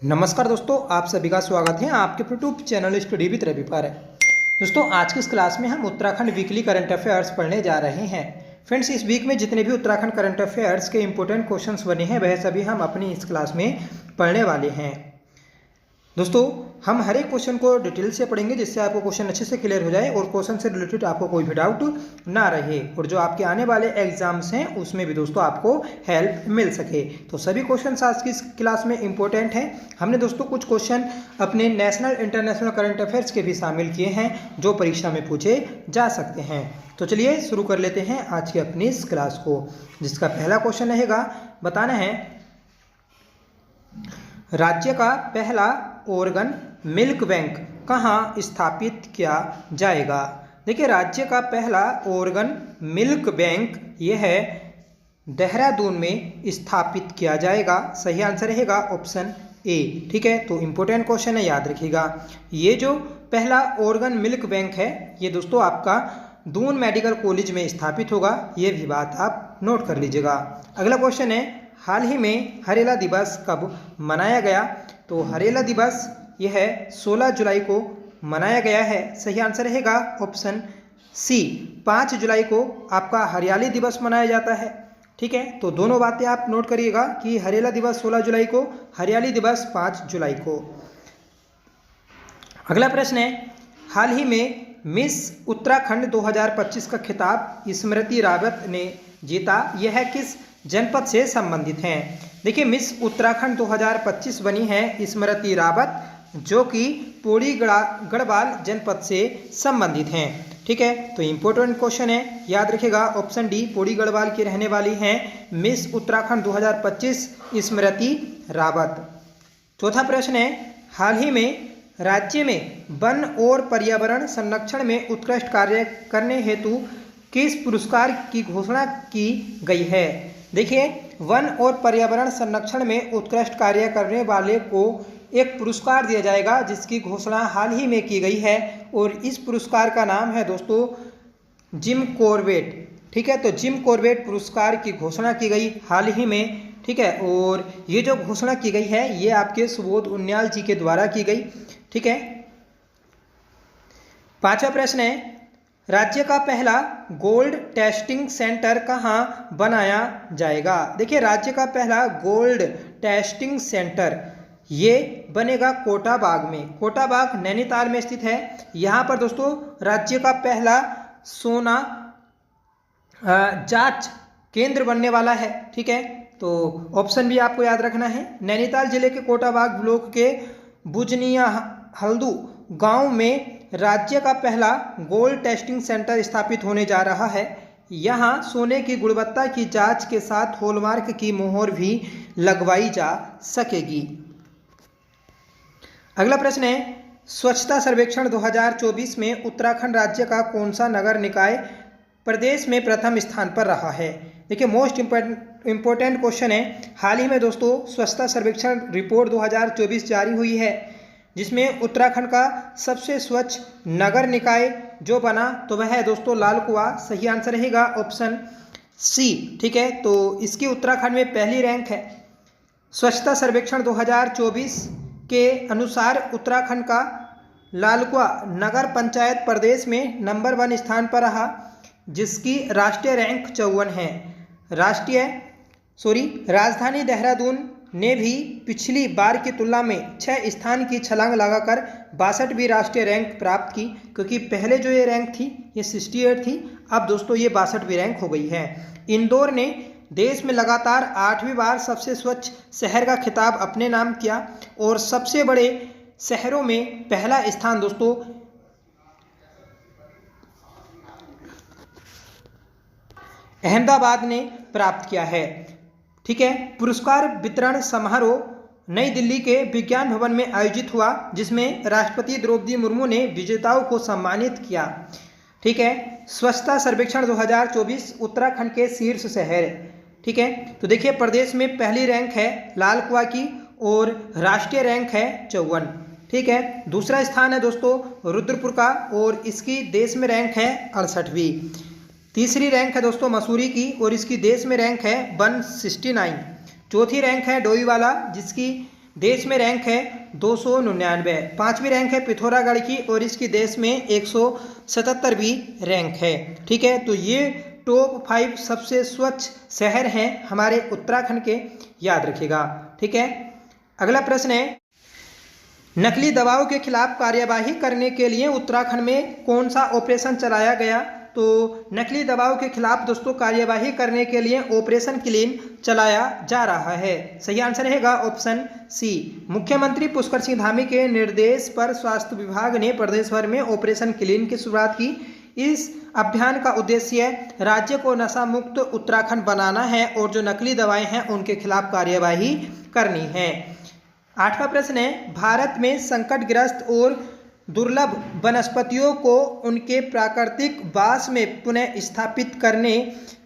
नमस्कार दोस्तों, आप सभी का स्वागत है आपके YouTube channel study with Ravi पर। दोस्तों, आज की इस क्लास में हम उत्तराखंड वीकली करंट अफेयर्स पढ़ने जा रहे हैं। फ्रेंड्स, इस वीक में जितने भी उत्तराखंड करंट अफेयर्स के इंपॉर्टेंट क्वेश्चंस बने हैं वह सभी हम अपनी इस क्लास में पढ़ने वाले हैं। दोस्तों, हम हर एक क्वेश्चन को डिटेल से पढ़ेंगे जिससे आपको क्वेश्चन अच्छे से क्लियर हो जाए और क्वेश्चन से रिलेटेड आपको कोई भी डाउट ना रहे और जो आपके आने वाले एग्जाम्स हैं उसमें भी दोस्तों आपको हेल्प मिल सके। तो सभी क्वेश्चन आज की इस क्लास में इंपॉर्टेंट हैं। हमने दोस्तों कुछ क्वेश्चन अपने नेशनल इंटरनेशनल करंट अफेयर्स के भी शामिल किए हैं जो परीक्षा में पूछे जा सकते हैं। तो चलिए शुरू कर लेते हैं आज की अपनी इस क्लास को, जिसका पहला क्वेश्चन रहेगा, बताना है राज्य का पहला ऑर्गन मिल्क बैंक कहाँ स्थापित किया जाएगा। देखिए, राज्य का पहला ऑर्गन मिल्क बैंक यह है देहरादून में स्थापित किया जाएगा। सही आंसर रहेगा ऑप्शन ए। ठीक है, तो इंपॉर्टेंट क्वेश्चन है, याद रखिएगा। ये जो पहला ऑर्गन मिल्क बैंक है ये दोस्तों आपका दून मेडिकल कॉलेज में स्थापित होगा, ये भी बात आप नोट कर लीजिएगा। अगला क्वेश्चन है, हाल ही में हरेला दिवस कब मनाया गया। तो हरेला दिवस यह 16 जुलाई को मनाया गया है। सही आंसर रहेगा ऑप्शन सी। 5 जुलाई को आपका हरियाली दिवस मनाया जाता है। ठीक है, तो दोनों बातें आप नोट करिएगा कि हरेला दिवस 16 जुलाई को, हरियाली दिवस 5 जुलाई को। अगला प्रश्न है, हाल ही में मिस उत्तराखंड 2025 का खिताब स्मृति रावत ने जीता, यह किस जनपद से संबंधित हैं। देखिए, मिस उत्तराखंड 2025 बनी है स्मृति रावत जो कि पौड़ी गढ़वाल जनपद से संबंधित हैं। ठीक है, तो इंपॉर्टेंट क्वेश्चन है, याद रखिएगा ऑप्शन डी, पौड़ी गढ़वाल की रहने वाली हैं मिस उत्तराखंड 2025 स्मृति रावत। चौथा प्रश्न है, हाल ही में राज्य में वन और पर्यावरण संरक्षण में उत्कृष्ट कार्य करने हेतु किस पुरस्कार की घोषणा की गई है। देखिए, वन और पर्यावरण संरक्षण में उत्कृष्ट कार्य करने वाले को एक पुरस्कार दिया जाएगा जिसकी घोषणा हाल ही में की गई है और इस पुरस्कार का नाम है दोस्तों जिम कॉर्बेट। ठीक है, तो जिम कॉर्बेट पुरस्कार की घोषणा की गई हाल ही में। ठीक है, और ये जो घोषणा की गई है ये आपके सुबोध उनियाल जी के द्वारा की गई। ठीक है, पांचवा प्रश्न है, राज्य का पहला गोल्ड टेस्टिंग सेंटर कहाँ बनाया जाएगा। देखिए, राज्य का पहला गोल्ड टेस्टिंग सेंटर ये बनेगा कोटा बाग में। कोटा बाग नैनीताल में स्थित है। यहाँ पर दोस्तों राज्य का पहला सोना जांच केंद्र बनने वाला है। ठीक है, तो ऑप्शन भी आपको याद रखना है। नैनीताल जिले के कोटा बाग ब्लॉक के बुजनिया हल्दू गांव में राज्य का पहला गोल्ड टेस्टिंग सेंटर स्थापित होने जा रहा है। यहाँ सोने की गुणवत्ता की जांच के साथ हॉलमार्क की मोहर भी लगवाई जा सकेगी। अगला प्रश्न है, स्वच्छता सर्वेक्षण 2024 में उत्तराखंड राज्य का कौन सा नगर निकाय प्रदेश में प्रथम स्थान पर रहा है। देखिए, मोस्ट इंपॉर्टेंट क्वेश्चन है। हाल ही में दोस्तों स्वच्छता सर्वेक्षण रिपोर्ट 2024 जारी हुई है जिसमें उत्तराखंड का सबसे स्वच्छ नगर निकाय जो बना तो वह है दोस्तों लाल कुआं। सही आंसर रहेगा ऑप्शन सी। ठीक है, तो इसकी उत्तराखंड में पहली रैंक है। स्वच्छता सर्वेक्षण 2024 के अनुसार उत्तराखंड का लालकुआ नगर पंचायत प्रदेश में नंबर 1 स्थान पर रहा जिसकी राष्ट्रीय रैंक 54 है। राजधानी देहरादून ने भी पिछली बार की तुलना में 6 स्थान की छलांग लगाकर 62वीं राष्ट्रीय रैंक प्राप्त की, क्योंकि पहले जो ये रैंक थी ये 68 थी, अब दोस्तों ये 62वीं रैंक हो गई है। इंदौर ने देश में लगातार 8वीं बार सबसे स्वच्छ शहर का खिताब अपने नाम किया और सबसे बड़े शहरों में पहला स्थान दोस्तों अहमदाबाद ने प्राप्त किया है। ठीक है, पुरस्कार वितरण समारोह नई दिल्ली के विज्ञान भवन में आयोजित हुआ जिसमें राष्ट्रपति द्रौपदी मुर्मू ने विजेताओं को सम्मानित किया। ठीक है, स्वच्छता सर्वेक्षण 2024 उत्तराखंड के शीर्ष शहर। ठीक है, तो देखिए प्रदेश में पहली रैंक है लाल कुआं की और राष्ट्रीय रैंक है 54। ठीक है, दूसरा स्थान है दोस्तों रुद्रपुर का और इसकी देश में रैंक है 68वीं। तीसरी रैंक है दोस्तों मसूरी की और इसकी देश में रैंक है 169। चौथी रैंक है डोईवाला जिसकी देश में रैंक है 299। 5वीं रैंक है पिथौरागढ़ की और इसकी देश में 177वीं रैंक है। ठीक है, तो ये टॉप 5 सबसे स्वच्छ शहर हैं हमारे उत्तराखंड के, याद रखिएगा। ठीक है, अगला प्रश्न है, नकली दवाओं के खिलाफ कार्यवाही करने के लिए उत्तराखंड में कौन सा ऑपरेशन चलाया गया? तो नकली दवाओं के खिलाफ दोस्तों कार्यवाही करने के लिए ऑपरेशन क्लीन चलाया जा रहा है। सही आंसर रहेगा ऑप्शन सी। मुख्यमंत्री पुष्कर सिंह धामी के निर्देश पर स्वास्थ्य विभाग ने प्रदेश भर में ऑपरेशन क्लीन की शुरुआत की। इस अभियान का उद्देश्य राज्य को नशा मुक्त उत्तराखंड बनाना है और जो नकली दवाएं हैं उनके खिलाफ कार्यवाही करनी है। 8वां प्रश्न है, भारत में संकटग्रस्त और दुर्लभ वनस्पतियों को उनके प्राकृतिक वास में पुनः स्थापित करने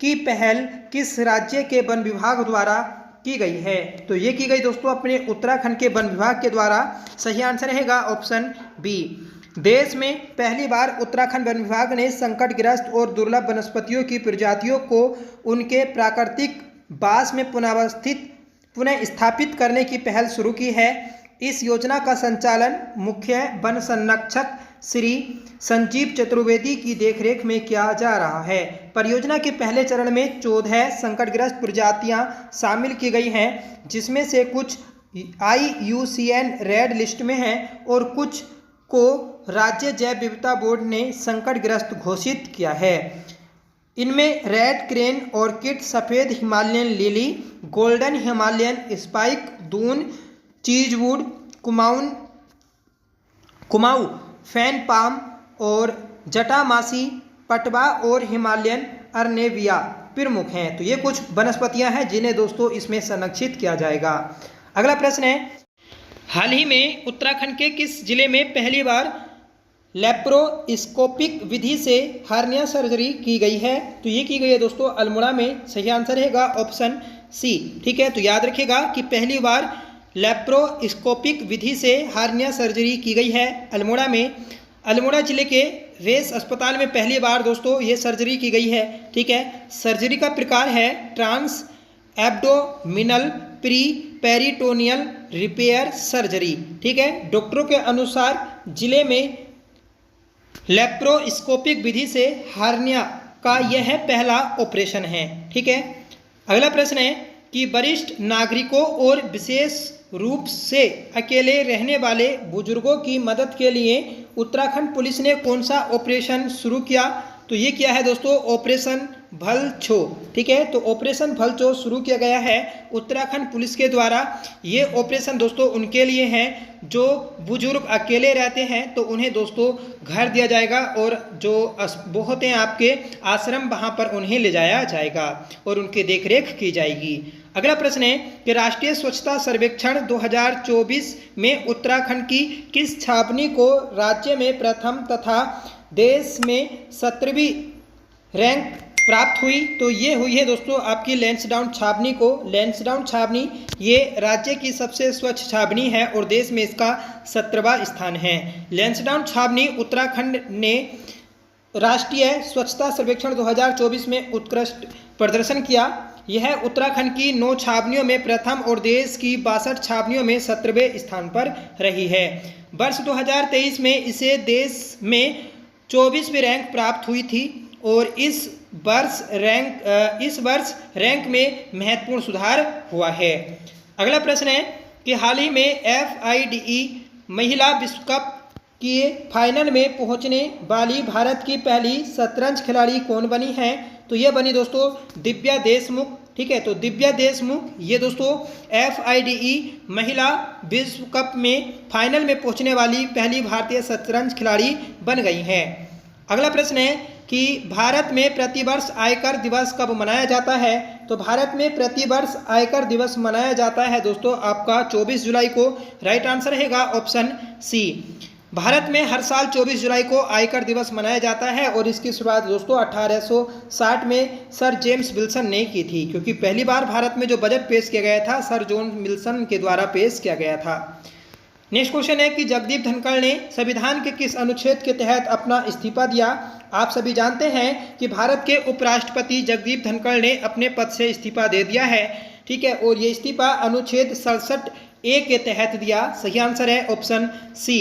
की पहल किस राज्य के वन विभाग द्वारा की गई है? तो ये की गई दोस्तों अपने उत्तराखंड के वन विभाग के द्वारा। सही आंसर रहेगा ऑप्शन बी। देश में पहली बार उत्तराखंड वन विभाग ने संकटग्रस्त और दुर्लभ वनस्पतियों की प्रजातियों को उनके प्राकृतिक वास में पुनः स्थापित करने की पहल शुरू की है। इस योजना का संचालन मुख्य वन संरक्षक श्री संजीव चतुर्वेदी की देखरेख में किया जा रहा है। परियोजना के पहले चरण में 14 संकटग्रस्त प्रजातियां शामिल की गई हैं, जिसमें से कुछ IUCN रेड लिस्ट में हैं और कुछ को राज्य जैव विविधता बोर्ड ने संकटग्रस्त घोषित किया है। इनमें रेड क्रेन ऑर्किड, सफ़ेद Himalayan lily, golden Himalayan spike, Doon, cheesewood, Kumaon, fan palm और जटामासी, पटवा और हिमालयन अर्नेविया प्रमुख हैं। तो ये कुछ वनस्पतियां हैं जिन्हें दोस्तों इसमें संरक्षित किया जाएगा। अगला प्रश्न है, हाल ही में उत्तराखंड के किस जिले में पहली बार लेप्रोस्कोपिक विधि से हार्निया सर्जरी की गई है? तो ये की गई है दोस्तों अल्मोड़ा में। सही आंसर रहेगा ऑप्शन सी। ठीक है, तो याद रखिएगा कि पहली बार लेप्रोस्कोपिक विधि से हार्निया सर्जरी की गई है अल्मोड़ा में। अल्मोड़ा जिले के रेस अस्पताल में पहली बार दोस्तों ये सर्जरी की गई है। ठीक है, सर्जरी का प्रकार है transabdominal preperitoneal repair surgery. ठीक है, डॉक्टरों के अनुसार जिले में लेप्रोस्कोपिक विधि से हार्निया का यह पहला ऑपरेशन है। ठीक है, अगला प्रश्न है कि वरिष्ठ नागरिकों और विशेष रूप से अकेले रहने वाले बुजुर्गों की मदद के लिए उत्तराखंड पुलिस ने कौन सा ऑपरेशन शुरू किया? तो ये किया है दोस्तों ऑपरेशन भलछो। ठीक है, तो ऑपरेशन भलछो शुरू किया गया है उत्तराखंड पुलिस के द्वारा। ये ऑपरेशन दोस्तों उनके लिए हैं जो बुजुर्ग अकेले रहते हैं, तो उन्हें दोस्तों घर दिया जाएगा और जो वो होते हैं आपके आश्रम, वहाँ पर उन्हें ले जाया जाएगा और उनकी देखरेख की जाएगी। अगला प्रश्न है कि राष्ट्रीय स्वच्छता सर्वेक्षण 2024 में उत्तराखंड की किस छावनी को राज्य में प्रथम तथा देश में 17वीं रैंक प्राप्त हुई? तो ये हुई है दोस्तों आपकी लैंसडाउन छावनी को। लैंसडाउन छावनी ये राज्य की सबसे स्वच्छ छावनी है और देश में इसका 17वां स्थान है। लैंसडाउन छावनी उत्तराखंड ने राष्ट्रीय स्वच्छता सर्वेक्षण 2024 में उत्कृष्ट प्रदर्शन किया। यह उत्तराखंड की 9 छावनियों में प्रथम और देश की 62 छावनियों में 17वें स्थान पर रही है। वर्ष 2023 में इसे देश में 24वीं रैंक प्राप्त हुई थी और इस वर्ष रैंक में महत्वपूर्ण सुधार हुआ है। अगला प्रश्न है कि हाल ही में FIDE महिला विश्व कप के फाइनल में पहुंचने वाली भारत की पहली शतरंज खिलाड़ी कौन बनी है? तो ये बनी दोस्तों दिव्या देशमुख। ठीक है, तो दिव्या देशमुख ये दोस्तों FIDE महिला विश्व कप में फाइनल में पहुंचने वाली पहली भारतीय शतरंज खिलाड़ी बन गई हैं। अगला प्रश्न है कि भारत में प्रतिवर्ष आयकर दिवस कब मनाया जाता है? तो भारत में प्रतिवर्ष आयकर दिवस मनाया जाता है दोस्तों आपका 24 जुलाई को। राइट आंसर रहेगा ऑप्शन सी। भारत में हर साल 24 जुलाई को आयकर दिवस मनाया जाता है और इसकी शुरुआत दोस्तों 1860 में सर जेम्स विल्सन ने की थी, क्योंकि पहली बार भारत में जो बजट पेश किया गया था सर जॉन विल्सन के द्वारा पेश किया गया था। नेक्स्ट क्वेश्चन है कि जगदीप धनखड़ ने संविधान के किस अनुच्छेद के तहत अपना इस्तीफा दिया? आप सभी जानते हैं कि भारत के उपराष्ट्रपति जगदीप धनखड़ ने अपने पद से इस्तीफा दे दिया है। ठीक है, और ये इस्तीफा अनुच्छेद 67 ए के तहत दिया? सही आंसर है ऑप्शन सी।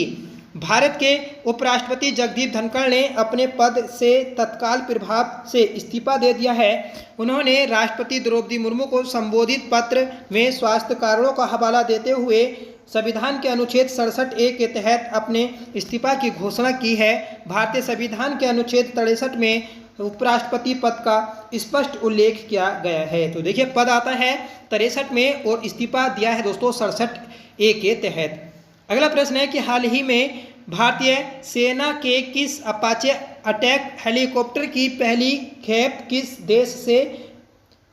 भारत के उपराष्ट्रपति जगदीप धनखड़ ने अपने पद से तत्काल प्रभाव से इस्तीफा दे दिया है। उन्होंने राष्ट्रपति द्रौपदी मुर्मू को संबोधित पत्र में स्वास्थ्य कारणों का हवाला देते हुए संविधान के अनुच्छेद 67A के तहत अपने इस्तीफा की घोषणा की है। भारतीय संविधान के अनुच्छेद 63 में उपराष्ट्रपति पद का स्पष्ट उल्लेख किया गया है। तो देखिए पद आता है 63 में और इस्तीफा दिया है दोस्तों 67A के तहत। अगला प्रश्न है कि हाल ही में भारतीय सेना के किस अपाचे अटैक हेलीकॉप्टर की पहली खेप किस देश से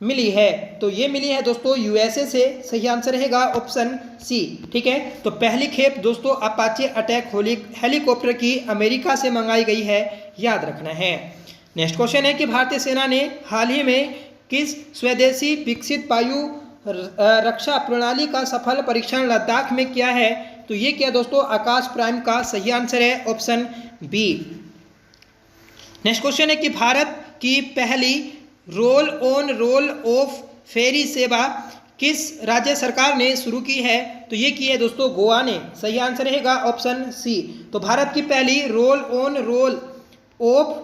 मिली है? तो ये मिली है दोस्तों यूएसए से। सही आंसर रहेगा ऑप्शन सी। ठीक है, तो पहली खेप दोस्तों अपाचे अटैक हेलीकॉप्टर की अमेरिका से मंगाई गई है, याद रखना है। नेक्स्ट क्वेश्चन है कि भारतीय सेना ने हाल ही में किस स्वदेशी विकसित वायु रक्षा प्रणाली का सफल परीक्षण लद्दाख में किया है? तो ये क्या दोस्तों? आकाश प्राइम का सही आंसर है ऑप्शन बी। नेक्स्ट क्वेश्चन है कि भारत की पहली रोल ऑन रोल ऑफ फेरी सेवा किस राज्य सरकार ने शुरू की है? तो ये की है दोस्तों गोवा ने। सही आंसर रहेगा ऑप्शन सी। तो भारत की पहली रोल ऑन रोल ऑफ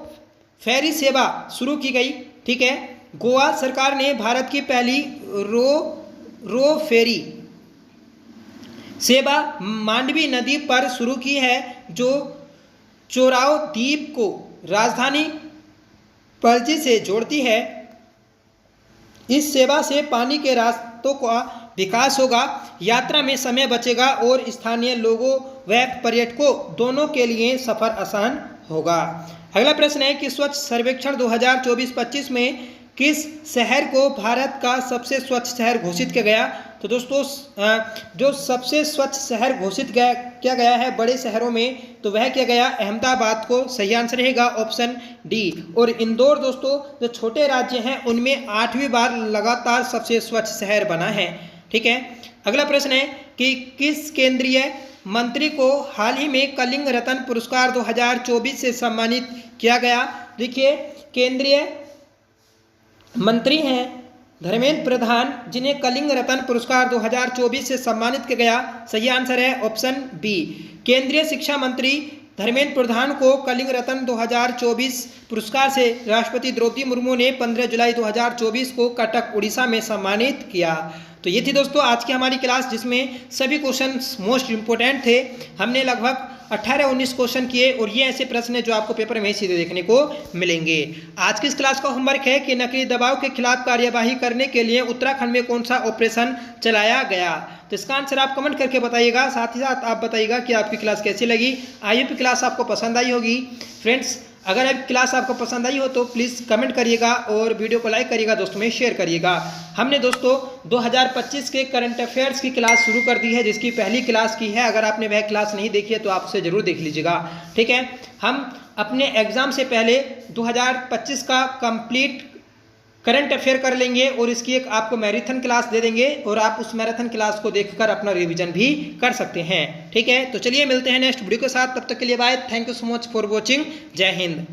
फेरी सेवा शुरू की गई। ठीक है, गोवा सरकार ने भारत की पहली रो फेरी सेवा मांडवी नदी पर शुरू की है, जो चोराव द्वीप को राजधानी पणजी से जोड़ती है। इस सेवा से पानी के रास्तों का विकास होगा, यात्रा में समय बचेगा और स्थानीय लोगों व पर्यटकों दोनों के लिए सफर आसान होगा। अगला प्रश्न है कि स्वच्छ सर्वेक्षण 2024-25 में किस शहर को भारत का सबसे स्वच्छ शहर घोषित किया गया? तो दोस्तों जो सबसे स्वच्छ शहर घोषित किया गया है बड़े शहरों में, तो वह किया गया अहमदाबाद को। सही आंसर रहेगा ऑप्शन डी। और इंदौर दोस्तों जो छोटे राज्य हैं उनमें 8वीं बार लगातार सबसे स्वच्छ शहर बना है। ठीक है, अगला प्रश्न है कि किस केंद्रीय मंत्री को हाल ही में कलिंग रत्न पुरस्कार 2024 से सम्मानित किया गया? देखिए केंद्रीय मंत्री हैं धर्मेंद्र प्रधान, जिन्हें कलिंग रत्न पुरस्कार 2024 से सम्मानित किया गया। सही आंसर है ऑप्शन बी। केंद्रीय शिक्षा मंत्री धर्मेंद्र प्रधान को कलिंग रत्न 2024 पुरस्कार से राष्ट्रपति द्रौपदी मुर्मू ने 15 जुलाई 2024 को कटक उड़ीसा में सम्मानित किया। तो ये थी दोस्तों आज की हमारी क्लास, जिसमें सभी क्वेश्चन मोस्ट इंपोर्टेंट थे। हमने लगभग 18-19 क्वेश्चन किए और ये ऐसे प्रश्न हैं जो आपको पेपर में सीधे देखने को मिलेंगे। आज की इस क्लास का होमवर्क है कि नकली दबाव के खिलाफ कार्यवाही करने के लिए उत्तराखंड में कौन सा ऑपरेशन चलाया गया? तो इसका आंसर आप कमेंट करके बताइएगा। साथ ही साथ आप बताइएगा कि आपकी क्लास कैसी लगी। आई होप क्लास आपको पसंद आई होगी। फ्रेंड्स, अगर अब क्लास आपको पसंद आई हो तो प्लीज़ कमेंट करिएगा और वीडियो को लाइक करिएगा, दोस्तों में शेयर करिएगा। हमने दोस्तों 2025 के करंट अफेयर्स की क्लास शुरू कर दी है, जिसकी पहली क्लास की है। अगर आपने वह क्लास नहीं देखी है तो आप उसे ज़रूर देख लीजिएगा। ठीक है, हम अपने एग्ज़ाम से पहले 2025 का कंप्लीट करंट अफेयर कर लेंगे और इसकी एक आपको मैराथन क्लास दे देंगे और आप उस मैराथन क्लास को देखकर अपना रिवीजन भी कर सकते हैं। ठीक है, तो चलिए मिलते हैं नेक्स्ट वीडियो के साथ। तब तक के लिए bye. Thank you so much for watching. जय हिंद।